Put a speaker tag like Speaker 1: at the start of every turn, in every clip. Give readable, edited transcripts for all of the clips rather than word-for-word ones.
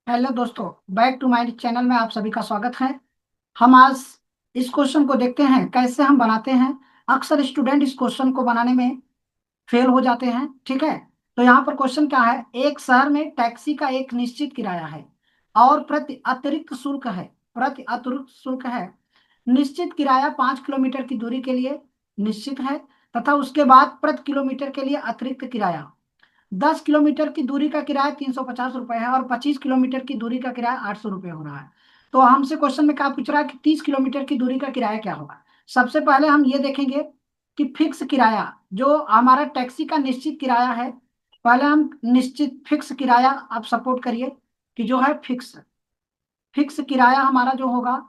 Speaker 1: Hello दोस्तों। Back to my channel में आप सभी का स्वागत है। हम आज इस क्वेश्चन को देखते हैं कैसे हम बनाते हैं। अक्सर स्टूडेंट इस क्वेश्चन को बनाने में फेल हो जाते हैं। ठीक है, तो यहाँ पर क्वेश्चन क्या है। एक शहर में टैक्सी का एक निश्चित किराया है और प्रति अतिरिक्त शुल्क है। प्रति अतिरिक्त शुल्क है। निश्चित किराया 5 किलोमीटर की दूरी के लिए निश्चित है तथा उसके बाद प्रति किलोमीटर के लिए अतिरिक्त किराया 10 किलोमीटर की दूरी का किराया 350 रुपये है और 25 किलोमीटर की दूरी का किराया 800 रुपये हो रहा है। तो हमसे क्वेश्चन में क्या पूछ रहा है कि 30 किलोमीटर की दूरी का किराया क्या होगा। सबसे पहले हम ये देखेंगे कि फिक्स किराया जो हमारा टैक्सी का निश्चित किराया है। पहले हम निश्चित फिक्स किराया आप सपोर्ट करिए कि जो है फिक्स फिक्स किराया हमारा जो होगा,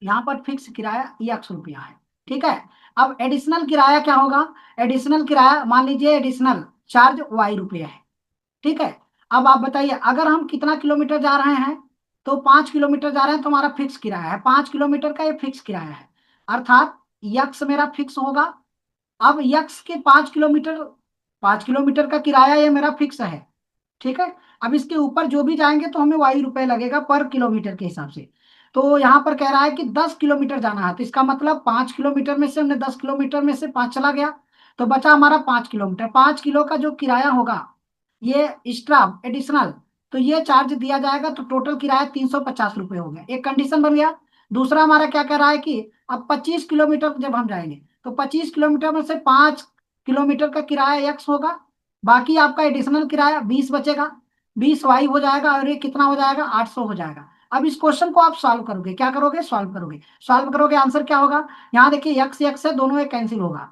Speaker 1: यहाँ पर फिक्स किराया 1 रुपया है। ठीक है। अब एडिशनल किराया क्या होगा। एडिशनल किराया मान लीजिए एडिशनल चार्ज ₹Y है। ठीक है। अब आप बताइए अगर हम कितना किलोमीटर जा रहे हैं, तो 5 किलोमीटर जा रहे हैं तो हमारा फिक्स किराया है। 5 किलोमीटर का ये फिक्स किराया है, अर्थात यक्स मेरा फिक्स होगा। अब यक्स के 5 किलोमीटर, 5 किलोमीटर का किराया ये मेरा फिक्स है। ठीक है। अब इसके ऊपर जो भी जाएंगे तो हमें ₹Y लगेगा पर किलोमीटर के हिसाब से। तो यहाँ पर कह रहा है कि 10 किलोमीटर जाना है, तो इसका मतलब 5 किलोमीटर में से हमने 10 किलोमीटर में से 5 चला गया, तो बचा हमारा 5 किलोमीटर। 5 किलो का जो किराया होगा ये एक्स्ट्रा एडिशनल, तो ये चार्ज दिया जाएगा। तो टोटल किराया 350 रुपये हो गया। एक कंडीशन बन गया। दूसरा हमारा क्या कह रहा है कि अब 25 किलोमीटर जब हम जाएंगे तो 25 किलोमीटर में से 5 किलोमीटर का किराया एक्स होगा, बाकी आपका एडिशनल किराया 20 बचेगा। 20 Y हो जाएगा और ये कितना हो जाएगा, 800 हो जाएगा। अब इस क्वेश्चन को आप सॉल्व करोगे, क्या करोगे, सॉल्व करोगे। सॉल्व करोगे आंसर क्या होगा। यहाँ देखिए यक्स यक्स है, दोनों ये कैंसिल होगा।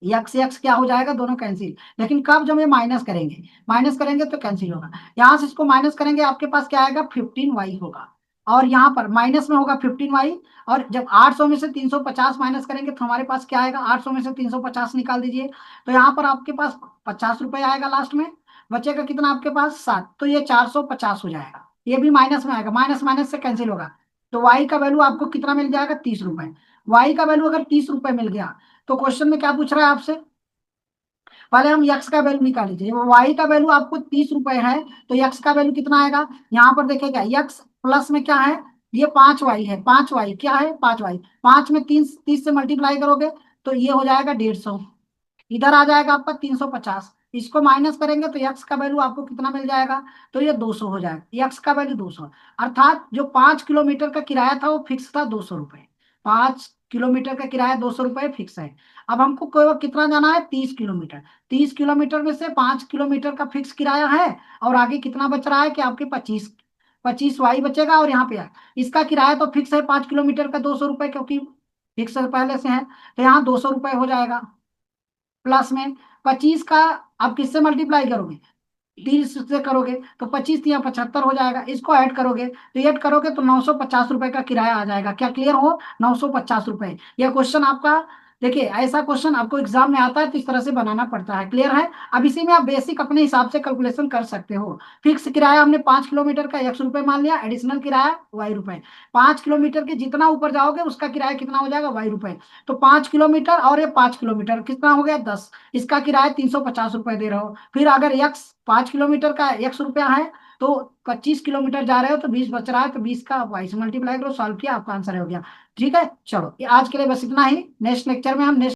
Speaker 1: यक्स यक्स क्या हो जाएगा, दोनों कैंसिल। लेकिन कब, जब ये माइनस करेंगे, माइनस करेंगे तो कैंसिल होगा। यहाँ से इसको माइनस करेंगे आपके पास क्या आएगा, 15Y होगा। और यहाँ पर माइनस में होगा 15Y। और जब 800 में से 350 माइनस करेंगे तो हमारे पास क्या आएगा, 800 में से 350 निकाल दीजिए। तो यहाँ पर आपके पास 50 रुपये आएगा लास्ट में। बचेगा कितना आपके पास, 7, तो ये 450 हो जाएगा। ये भी माइनस में आएगा, माइनस माइनस से कैंसिल होगा। तो वाई का वैल्यू आपको कितना मिल जाएगा, 30 रुपए। वाई का वैल्यू अगर 30 रुपए मिल गया, तो क्वेश्चन में क्या पूछ रहा है आपसे। पहले हम यक्स का वैल्यू निकाल लीजिए। वाई का वैल्यू आपको 30 रुपए है, तो यक्स का वैल्यू कितना आएगा। यहाँ पर देखिएगा यक्स प्लस में क्या है, ये 5Y है। 5Y क्या है, 5Y। 5 में 30 से मल्टीप्लाई करोगे तो ये हो जाएगा 150। इधर आ जाएगा आपका 350। इसको माइनस करेंगे तो यक्स का वैल्यू आपको कितना मिल जाएगा, तो ये 200 हो जाएगा। यक्स का वैल्यू 200, अर्थात जो 5 किलोमीटर का किराया था वो फिक्स था 200 रुपये। 5 किलोमीटर का किराया 200 रुपये फिक्स है। अब हमको कोई कितना जाना है, 30 किलोमीटर। 30 किलोमीटर में से 5 किलोमीटर का फिक्स किराया है और आगे कितना बच रहा है कि आपके 25 25 Y बचेगा। और यहाँ पे है इसका किराया तो फिक्स है 5 किलोमीटर का 200 रुपये, क्योंकि फिक्स पहले से है। तो यहाँ 200 रुपये हो जाएगा। प्लस में 25 का आप किससे मल्टीप्लाई करोगे, 30 से करोगे तो 25 या 75 हो जाएगा। इसको ऐड करोगे तो ऐड करोगे तो 950 रुपए का किराया आ जाएगा। क्या क्लियर हो, 950 रुपए। यह क्वेश्चन आपका, देखिए ऐसा क्वेश्चन आपको एग्जाम में आता है तो इस तरह से बनाना पड़ता है। क्लियर है। अब इसी में आप बेसिक अपने हिसाब से कैलकुलेशन कर सकते हो। फिक्स किराया हमने 5 किलोमीटर का ₹100 मान लिया, एडिशनल किराया ₹Y। 5 किलोमीटर के जितना ऊपर जाओगे उसका किराया कितना हो जाएगा, ₹Y। तो 5 किलोमीटर और ये 5 किलोमीटर कितना हो गया, 10। इसका किराया 350 रुपए दे रहे हो। फिर अगर यक्स 5 किलोमीटर का ₹100 है, तो 25 किलोमीटर जा रहे हो तो 20 बच रहा है, तो 20 का Y से मल्टीप्लाई करो, सॉल्व किया, आपका आंसर हो गया। ठीक है, चलो ये आज के लिए बस इतना ही। नेक्स्ट लेक्चर में हम नेक्स्ट